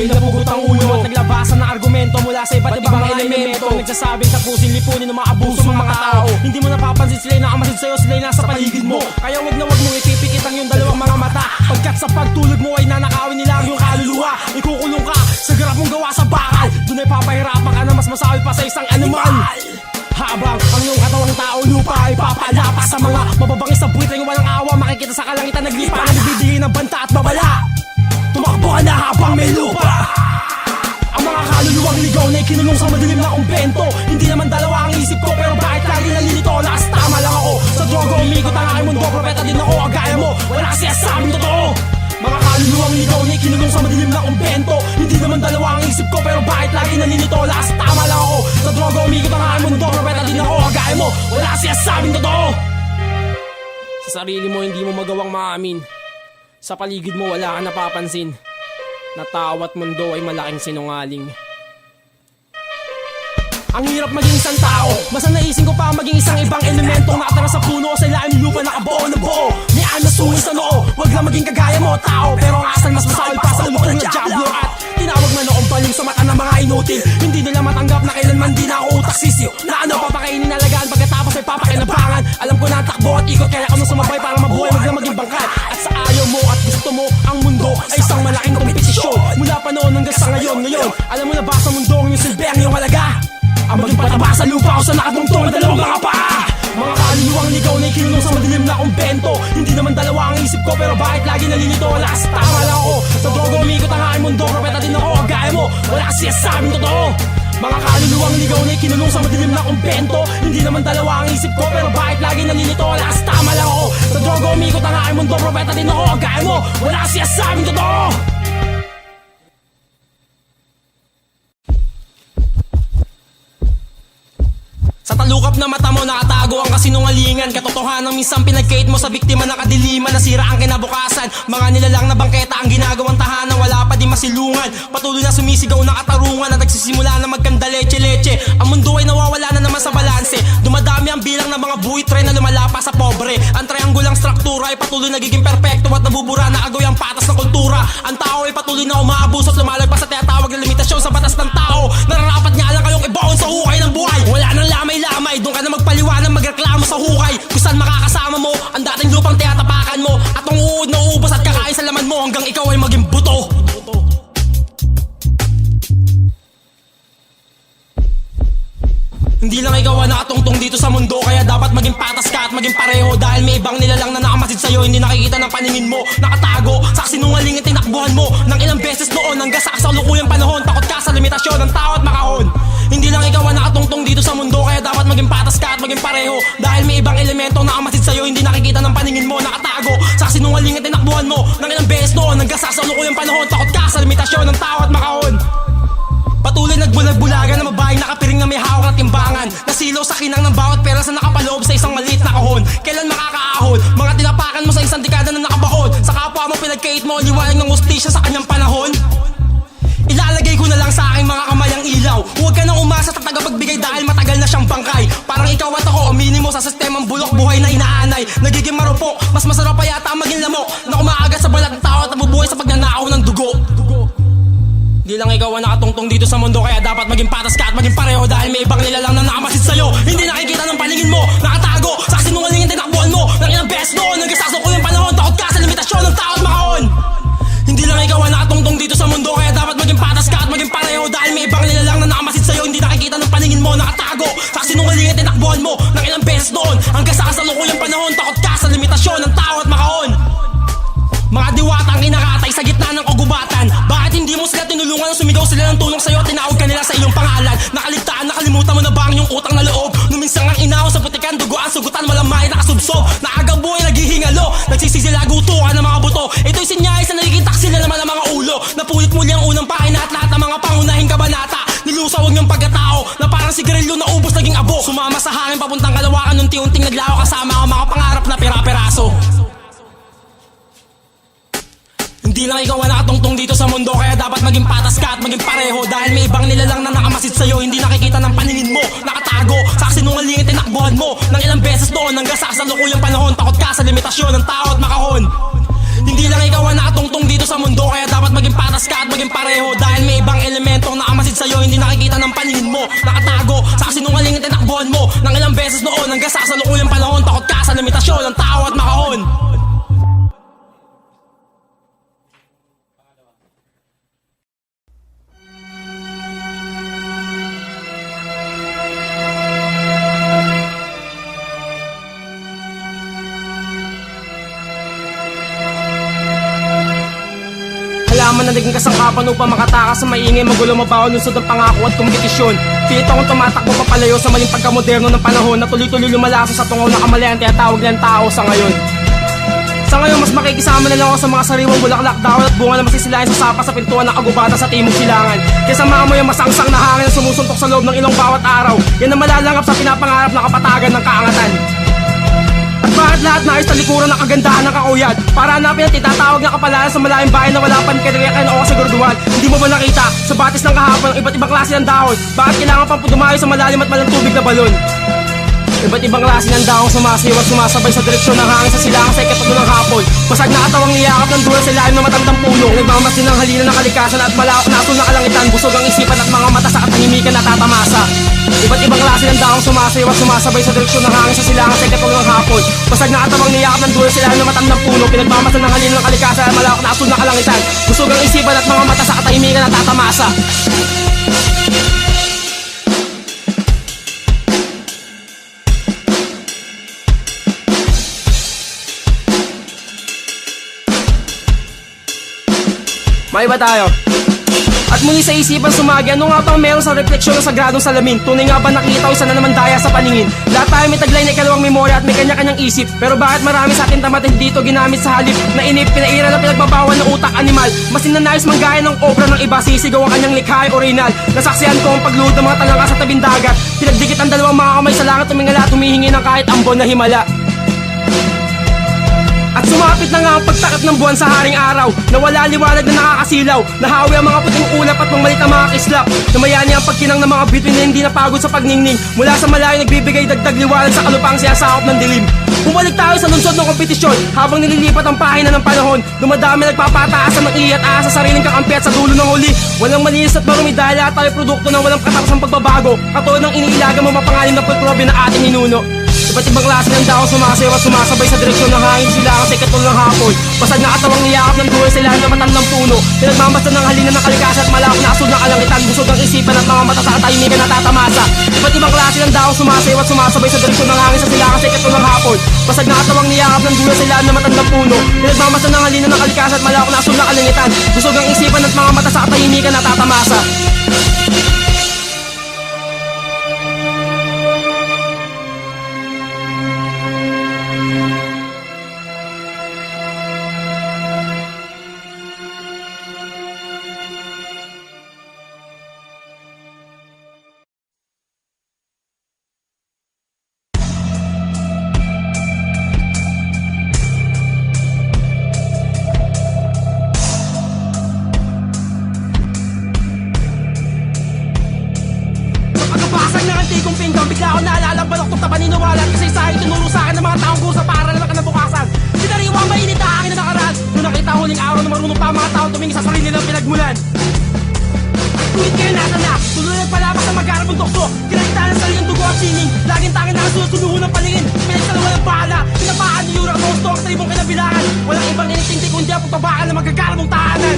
May napugot ang ulo at naglabasan ng argumento mula sa iba't ibang mga elemento. Nagsasabing tapusin, lipunin ng mga abuso ng mga tao. Hindi mo napapansin sila'y nakamasid sa'yo, sila'y nasa paligid mo. Kaya wag na wag mong ipipikit ang iyong dalawang mga mata, pagkat sa pagtulog mo ay nanakawin nila ang iyong kaluluwa. Ikukulong ka sa garap mong gawa sa bakal, doon ay papahirapan ka na mas masawi pa sa isang animal. Habang ang iyong katawang tao lupa ay papalapa sa mga mababangis na buwit ng walang awa. Makikita sa kalangitan naglipa na nagbibigay ng banta at babala. Tumakbo ka na habang may lupa. Ang mga kaluluwang ligaw na ikinulong sa madilim na kumbento. Hindi naman dalawa ang isip ko, pero bakit lagi nalilito? Lakas tama lang ako, sa droga umikot ang aking mundo. Propeta din ako, ang gaya mo, wala siya sa aming totoo. Mga kaluluwang ligaw na ikinulong sa madilim na kumbento. Hindi naman dalawa ang isip ko, pero bakit lagi nalilito? Lakas tama lang ako, sa droga umikot ang aking mundo. Propeta din ako, ang gaya mo, wala siya sa aming totoo. Sa sarili mo hindi mo magawang maamin, sa paligid mo wala kang napapansin, na tao at mundo ay malaking sinungaling. Ang hirap maging isang tao, basta naising ko pa maging isang ibang elemento. Nakatara sa puno o sa ilalim lupa, nakabuo na buo. May anasungin sa noo, wag lang maging kagaya mo tao. Pero ang asal mas masawal pa sa lumutong na diablo. At tinawag man noong baling sa mata ng mga inutil. Hindi nila matanggap na kailanman di na ako utak sisiyo. Na ano papakainin alagaan, pagkatapos ay papakinabangan. Alam ko na ang takbo at ikot, kaya ako nang sumabay para mabuhay, wag lang maging bangkal. At sa ayaw mo at gusto mo, ang mundo ay isang malaking kompetisyon. Mula pa noon hanggang sa ngayon, alam mo na ba sa mundo ang iyong silbi, ang iyong halaga? Ang maging pataba sa lupa o sa nakatungtong na dalawang mga paa. Mga kaluluwang ligaw na ikinulong sa madilim na kumbento. Hindi naman dalawa ang isip ko, pero bakit lagi nalilito? Lakas tama lang ako, sa droga umikot ang aking mundo. Propeta din ako, ang gaya mo, wala kasi sa aming totoo. Mga kaluluwang ligaw na ikinulong sa madilim na kumbento. Hindi naman dalawa ang isip ko, pero bakit lagi nalilito? Lakas tama lang ako, sa droga umikot ang aking mundo. Propeta din ako, ang gaya mo, wala kasi sa aming totoo. Sa talukap na mata mo nakatago ang kasinungalingan. Katotohanan minsan pinagkait mo sa biktima na kadiliman. Nasira ang kinabukasan, mga nilalang na bangketa ang ginagawang tahanan. Wala pa din masilungan, patuloy na sumisigaw na katarungan. At nagsisimula na magkanda leche-leche. Ang mundo ay nawawala na naman sa balanse. Dumadami ang bilang ng mga buitre na lumalapa sa pobre. Ang triangulang struktura ay patuloy nagiging perpekto at nabubura na agoy ang patas ng kultura. Ang tao ay patuloy na umaabuso at lumalagpas sa tinatawag na limitasyon sa batas ng tao. Nararapat niya lang kayong ibaon sa hukay ng buhay. Wala nang lamay, doon ka na magpaliwanag, magreklamo sa hukay. Kung saan makakasama mo ang dating lupang tinatapakan mo. At ang uod na uubos at kakain sa laman mo hanggang ikaw ay maging buto. Hindi lang ikaw ang nakatungtong dito sa mundo, kaya dapat maging patas ka at maging pareho. Dahil may ibang nilalang na nakamasid sa'yo, hindi nakikita ng paningin mo. Nakatago sa sinungaling at tinakbuhan mo ng ilang beses noon hanggang sa kasalukuyang panahon. Takot ka sa limitasyon ng tao at makahon. Hindi lang ikaw ang nakatungtong dito sa mundo, kaya dapat maging patas ka at maging pareho. Dahil may ibang elemento na nakamasid sa'yo, hindi nakikita ng paningin mo. Nakatago sa sinungaling at tinakbuhan mo ng ilang beses noon hanggang sa kasalukuyang panahon. Takot ka sa limitasyon ng tao at makahon. Patuloy nagbulag-bulagan na mabayang nakapiring na may hawak na timbangan. Nasilaw sa kinang ng bawat pera sa nakapaloob sa isang maliit na kahon. Kailan makakaahon? Mga tinapakan mo sa isang dekada na nakabakod. Sa kapwa mo pinagkait mo liwanag ng hustisya sa kanyang panahon. Ilalagay ko na lang sa aking mga kamay ang ilaw. Huwag ka nang umasa sa tagapagbigay dahil matagal na siyang bangkay. Parang ikaw at ako, aminin mo sa sistemang bulok buhay na inaanay. Nagiging marupok, mas masarap pa yata maging lamok na umaagat sa balat ng tao at nabubuhay sa pagnanakaw ng dugo. Di lang ikaw ang nakatungtong dito sa mundo, kaya dapat maging patas ka at maging pareho. Dahil may ibang nilalang na nakamasid sa'yo, hindi nakikita ng paningin mo. Nakatago sa sinungaling ang tinakbuhan mo ng ilang beses noon hanggang sa kasukuyang panahon. Takot ka sa limitasyon ng tao at makahon. Hindi lang ikaw ang nakatungtong dito sa mundo, kaya dapat maging patas ka at maging pareho. Dahil may ibang nilalang na nakamasid sa'yo, hindi nakikita ng paningin mo. Nakatago sa sinungaling ang tinakbuhan mo ng ilang beses noon hanggang sa kasalukuyang panahon. Takot ka sa limitasyon ng tao at makahon. Mga diwata ang kinakatay sa gitna ng kagubatan. Bakit hindi mo sila tinulungan na sumigaw sila ng tulong sa'yo? Tinawag ka nila sa iyong pangalan. Nakaligtaan, nakalimutan mo na ba ang iyong utang na loob? Numinsang ang inaw sa putikan, duguan, sugutan, walang mahi nakasubsob. Naagang buhay, naghihingalo, nagsisisilaguto ka ng mga buto. Ito'y sinyahis na nagiging taksil na naman ang mga ulo. Napulit muli ang unang pahina at lahat ng mga pangunahing kabanata. Nilusaw ang iyong pagkatao na parang sigarilyo na ubos naging abo. Sumama sa hangin papuntang kalawakan, unti-unting naglaho kasama ang mga pangarap na pera-peraso. Hindi lang ikaw ang nakatungtong dito sa mundo, kaya dapat maging patas ka at maging pareho. Dahil may ibang nilalang na nakamasid sa'yo, hindi nakikita ng paningin mo. Nakatago sa sinungaling at tinakbuhan mo ng ilang beses noon hanggang sa kasalukuyang panahon. Takot ka sa limitasyon ng tao at makahon. Hindi lang ikaw ang nakatungtong dito sa mundo, kaya dapat maging patas patas ka at maging pareho. Dahil may ibang elementong nakamasid sa'yo, hindi nakikita ng paningin mo. Nakatago sa kasinungaling at tinakbuhan mo ng ilang beses noon hanggang sa kasalukuyang panahon. Takot ka sa limitasyon ng tao at makahon. Halaman na naging kasangkapan upang makatakas sa maingay, magulo, mabaho, lusod ng pangako at kompetisyon. Pilit akong tumatakbo papalayo sa maling pagkamoderno ng panahon na tuloy-tuloy lumalaso sa tungaw na kamalayan tinatawag ng tao sa ngayon. Sa ngayon, mas makikisama na lang ako sa mga sariwang bulaklak, dahon at bunga na masisilayan sa sapa sa pintuan ng kagubatan sa timog silangan. Kaysa maamoy ang masangsang na hangin na sumusuntok sa loob ng ilong bawat araw. Yan ang malalangap sa pinapangarap na kapatagan ng kaangatan. Bakit lahat nais talikuran ng kagandahan ng kakuyad? Para hanapin ang tinatawag na kapalaran sa malayang bayan na wala pang kadiriyakan o kasiguraduhan. Hindi mo ba nakita sa batis ng kahapon ang iba't ibang klase ng dahon? Bakit kailangan pang pudumayo sa malalim at malang tubig na balon? Iba't ibang klase ng dahong sumasiw at sumasabay sa direksyon ng hangin sa silangan sa ikatulo ng hapon. Basag na katawang niyakap ng dulo sa ilalim ng matandang puno. Nagmamasin ng halina ng kalikasan at malawak na asul na kalangitan. Busog ang isipan at mga mata sa katahimikan na tatamasa. Iba't ibang klase ng dahong sumasiw at sumasabay sa direksyon ng hangin sa silangan sa ikatulo ng hapon. Basag na katawang niyakap ng dulo sa ilalim ng matandang puno. Pinagmamasin ng halina ng kalikasan at malawak na asul na kalangitan. Busog ang isipan at mga mata sa katahimikan na tatamasa. May iba tayo. At muli sa isipan sumagi, ano nga bang meron sa refleksyon ng sagradong salamin? Tunay nga ba nakita o isa na naman daya sa paningin? Lahat tayo may taglay na ikalawang memorya at may kanya-kanyang isip. Pero bakit marami sa akin tamatin dito ginamit sa halip na inip, pinaira na pinagbabawan ng utak animal? Mas ninanayos manggaya ng obra ng iba, sisigaw ang kanyang likha ay orinal. Nasaksihan ko ang pagluhod ng mga talangka sa tabing dagat. Pinagdikit ang dalawang mga kamay sa langit, tumingala, tumihingi ng kahit ambon na himala. At sumapit na nga ang pagtakip ng buwan sa haring araw. Nawala liwanag na nakakasilaw. Nahawi ang mga puting ulap at pangmalit ang mga kislap. Namayani ang pagkinang ng mga bituin na hindi napagod sa pagningning. Mula sa malayo nagbibigay dagdag liwanag sa kalupang siyasakop ng dilim. Bumalik tayo sa lungsod ng kompetisyon. Habang nililipat ang pahina ng panahon, dumadami nagpapataasan ng iya at aasa sa sariling kakampi at sa dulo ng huli. Walang malinis at marumi dahil lahat tayo produkto ng walang katapusang pagbabago. Katulad ng iniilaga mo mapangalim na pagprobe na ating ninuno. Iba't ibang klase ng dahon sumasayaw at sumasabay sa direksyon ng hangin silangan sa ikatulo ng hapon. Basag na katawang niyakap ng dulo sa ilalim ng matandang puno. Pinagmamasdan ng halina ng kalikasan at malawak na asul ng kalangitan. Busog ang isipan at mga mata sa katahimikan na tatamasa. Iba't ibang klase ng dahon sumasayaw at sumasabay sa direksyon ng hangin sa silangan sa ikatulo ng hapon. Basag na katawang niyakap ng dulo sa ilalim ng matandang puno. Pinagmamasdan ng halina ng kalikasan at malawak na asul ng kalangitan. Busog ang isipan at mga mata sa katahimikan na tatamasa. Kung pinggang, bigla ako naalala ang baloktok na paniniwala at kasaysayan tinuro sa akin ng mga taong kursa para naman kinabukasan. Sinariwa ang mainit na hangin na nakaraan nung nakita ang huling araw na marunong pa ang mga taong tumingin sa sarili nilang pinagmulan. Tuwid kayo nasa na, tuloy nagpalabas ang magkarap ng tukso. Kinakita ng sariling dugo at sining, laging tangin na sunusunuho ng paningin. Pinagdalawa ng bahala, pinapaan ni Yura ang gusto ang saribong kinabilangan. Walang ibang initinti kundi ang pagbabakan ng magkakarap ng tahanan.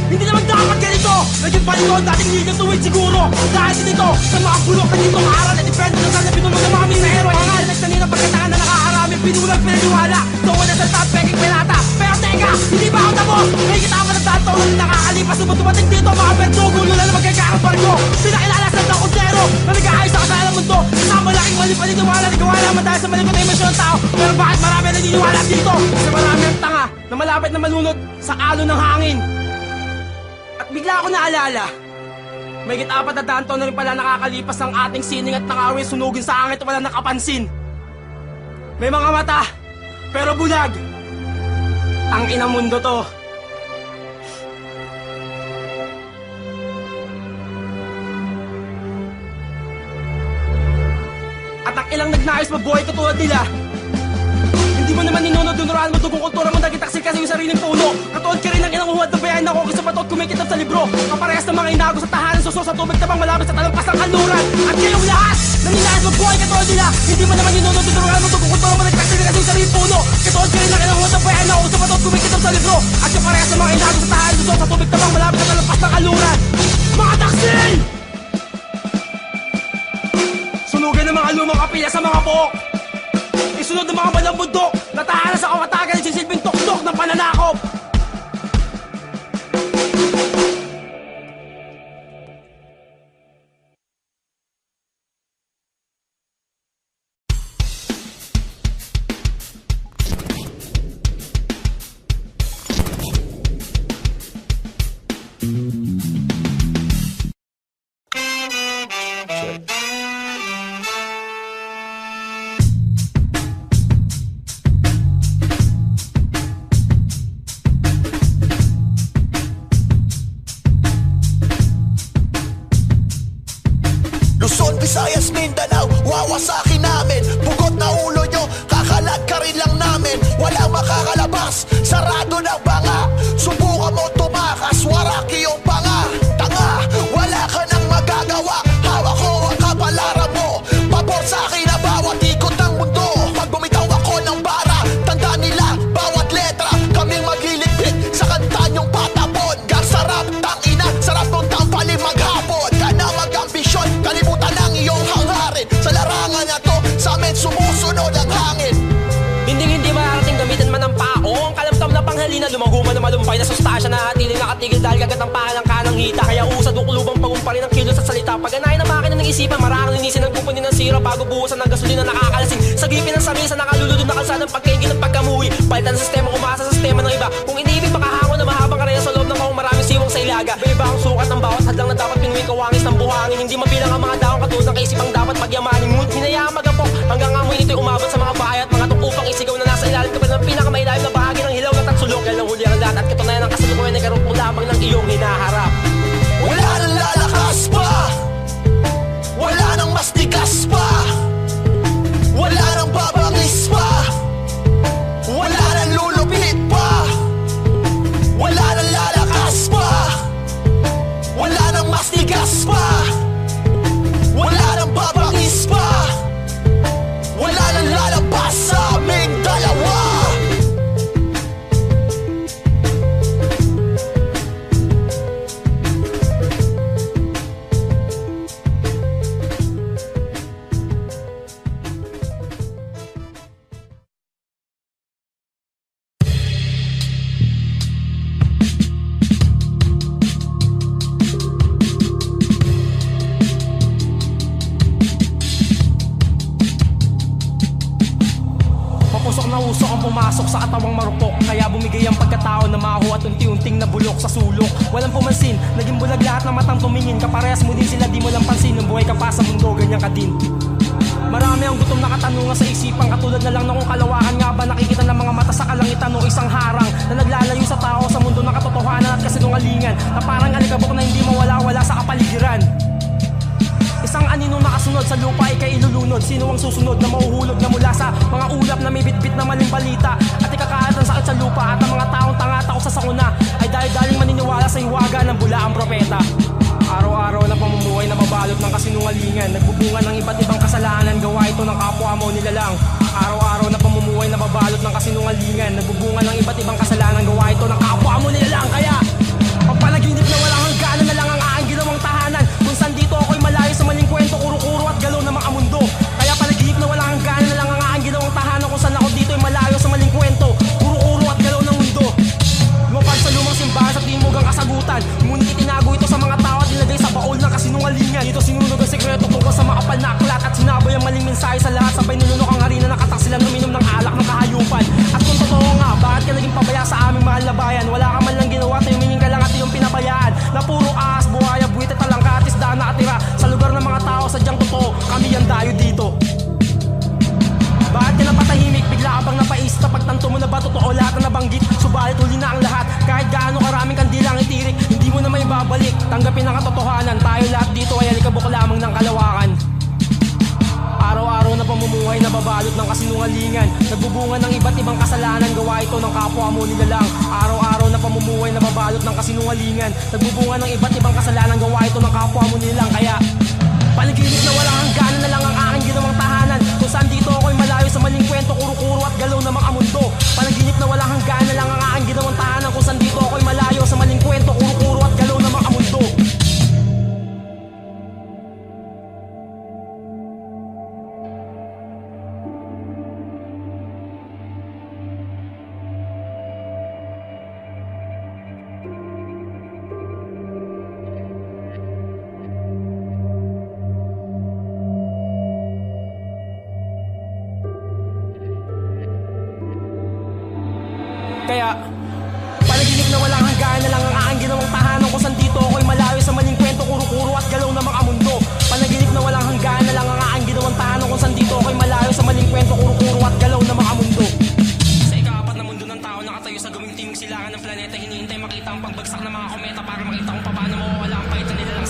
Hindi naman dapat ganito, naging palikod dating ligang tuwid siguro. Dahil dito, sa mga bulok na dito maaral at depende na sana pinulong ng mga misahero. Hangal, nagtanin ang pagkataan na nakakarami, pinulag, pinaniwala. Doon na sa top, peking pinata. Pero teka, hindi ba ako tapos? May kita ako ng dato na nakakalipas na dumating dito mga berdugo. Lula na magkakaroon ko. Pinakilala sa taong zero na nag-aayos sa kasalanan ng mundo. Isang malaking mali paniniwala, nagawa naman dahil sa malikot na emosyon ng tao. Pero bakit marami ang naniniwala dito? Kasi marami ang tanga na malapit na malunod sa alon ng hangin. At bigla ako naalala, may git-apat na daan taon na rin pala nakakalipas ng ating sining at nakawin sunugin sa angit at wala nakapansin. May mga mata, pero bulag. Ang inang mundo to. At ang ilang nagnais mabuhay katulad nila, hindi Hindi mo naman ninunod, dunurahan mo dugong kultura mo, naging taksil kasi yung sariling puno. Katuod ka rin ng ilang uhuad na bayan ako, kisa batot kumikitab sa libro. Kaparehas ng mga inago sa tahanan, suso sa tubig tabang malapit sa talampas ng kanluran. At kayong lahat, naninahas magbuhay katulad nila. Hindi mo naman ninunod, dunurahan mo dugong kultura mo, naging taksil kasi yung sariling puno. Katuod ka rin ng ilang uhuad na bayan ako, kisa batot kumikitab sa libro. At kaparehas ng mga inago sa tahanan, suso sa tubig tabang malapit sa talampas ng kanluran. Mga taksil! Sunugin ng mga lumang kapilya sa mga buhok. Isunod ng mga balang bundok. Natahanan sa kawatagan ng sisilbing tuktok ng pananakop. Luzon, Visayas, Mindanao, wawasakin namin. Pugot na ulo nyo, kakalat ka rin lang namin. Walang makakalabas, sarado ng banga. Subukan mo tumakas, waraki yung panga. Tanga, wala ka nang magagawa. Hawak ko ang kapalaran mo. Pabor sa akin na bawat ikot ng mundo. Pag bumitaw ako ng bara, tanda nila bawat letra. Kaming magliligpit sa kanta nyong patapon. Sarap, tangina, sarap nung tampali maghapon. Ka na mag-ambisyon, kalimutan ang iyong hangarin. Sa larangan na to, sa amin sumusunod ang hangin. Hindi makarating gamitin man ng pao. Ang kalamtam na panghalina, lumaguman na malumpay na sustasya na hatiling nakatigil dahil gagatampahan ng kanang hita. Kaya usad o kulubang pagumpari ng kilos at salita. Paganayin ng makina ng isipan, marakang linisin ang kupunin ng sira bago buhusan ng gasolina nakakalasing. Sagipin ng samisa, nakaluludod na kalsadang pagkaingin ng pagkamuhi. Palitan ng sistema, umasa sa sistema ng iba. Kung iniibig makahangon na mahabang karera sa loob ng maong maraming siwang sa ilaga. Iba ang sukat ng bawat hadlang na dapat pinuwing kawangis ng buhangin. Hindi mabilang ang mga daong katulad ng kaisipang dapat pagyamanin. Ngunit hinayaan magapok hanggang amoy nito'y umabot sa mga bahay at mga upang isigaw na nasa ilalim ka pa ng pinakamailalim na bahagi ng hilaw na tatsulok. Kailang huli ang lahat at katunayan ng kasalukuyan ay karot mo lamang ng iyong hinaharap. Wala nang lalakas pa, wala nang mas tigas pa, wala nang babangis pa, wala nang lulupit pa, wala nang lalakas pa, wala nang mas tigas pa, wala nang babangis pa, wala nang lalabas sa aming dalawa. Usok na usok ang pumasok sa katawang marupok. Kaya bumigay ang pagkatao na maho at unti-unting nabulok sa sulok. Walang pumansin, naging bulag lahat na matang tumingin. Kaparehas mo din sila, di mo lang pansin. Nung buhay ka pa sa mundo, ganyan ka din. Marami ang gutom na katanungan sa isipan. Katulad na lang na kung kalawakan nga ba nakikita ng mga mata sa kalangitan o isang harang na naglalayo sa tao sa mundo ng katotohanan at kasinungalingan. Na parang alikabok na hindi mawala-wala sa kapaligiran. Isang aninong nakasunod sa lupa ay kay ilulunod. Sino ang susunod na mahuhulog na mula sa mga ulap na may bitbit na maling balita at ikakaat ang sakit sa lupa at ang mga taong tanga-tako sa sakuna ay dahil-daling maniniwala sa hiwaga ng bulaang propeta. Araw-araw na pamumuhay na mabalot ng kasinungalingan, nagbubunga ng iba't ibang kasalanan, gawa ito ng kapwa mo nila lang. Araw-araw na pamumuhay na mabalot ng kasinungalingan, nagbubunga ng iba't ibang kasalanan, gawa ito ng kapwa mo nila lang. Kaya pagpanaginip na walang hangganan na lang ang aking ginawang tahanan, kung saan dito ako'y malayo sa maling kwento, kuro-kuro at galaw ng mga mundo. Kaya panaginip na walang hangganan na lang ang aking ginawang tahanan, kung saan ako dito'y malayo sa maling kwento, kuro-kuro at galaw ng mundo. Lumapag sa lumang simbahan sa timog ang kasagutan, ngunit itinago ito sa mga tao at ilagay sa baol ng kasinungalingan. Dito sinunog ang sekreto tungkol sa makapal na aklat at sinaboy ang maling mensahe sa lahat. Sabay nilunok ang harina, nakataksilan uminom ng alak ng kahayupan. At kung totoo nga, bakit ka naging pabaya sa aming mahal na bayan? Wala ka man lang ginawa, tayumingin ka lang at iyong pinabayaan. Na puro ahas, buhaya, buwit at talangka at isda na atira sa lugar ng mga tao. Sadyang totoo, kami ang dayo dito. Bakit ka napatahimik? Bigla ka bang napaisip na pagtanto mo na ba totoo lahat na nabanggit? Subalit huli na ang lahat. Kahit gaano karaming kandila ang itirik, hindi mo na may babalik. Tanggapin ang katotohanan, tayo lahat dito ay alikabok lamang ng kalawakan. Araw-araw na pamumuhay na babae nababalot ng kasinungalingan. Nagbubunga ng iba't ibang kasalanan, gawa ito ng kapwa mo nilalang. Araw-araw na pamumuhay na mabalot ng kasinungalingan. Nagbubunga ng iba't ibang kasalanan, gawa ito ng kapwa mo nilalang. Kaya panaginip na walang hangganan na lang ang aking ginawang tahanan. Kung saan dito ako'y malayo sa maling kwento, kuro-kuro at galaw na mga mundo. Panaginip na walang hangganan na lang ang aking ginawang tahanan. Kung saan dito ako'y malayo sa maling kwento, kuro-kuro at galaw na mga mundo. Kaya panaginip na walang hangganan na lang ang aking ginawang tahanan. Kung saan dito ako'y malayo sa maling kwento, kuro-kuro at galaw na mga mundo. Panaginip na walang hangganan na lang ang aking ginawang tahanan. Kung saan dito ako'y malayo sa maling kwento, kuro-kuro at galaw na mga mundo. Sa ikaapat na mundo ng tao, nakatayo sa gawing timog silangan ng planeta, hinihintay makita ang pagbagsak ng mga kometa para makita kung paano mawawala ang paitan nila lang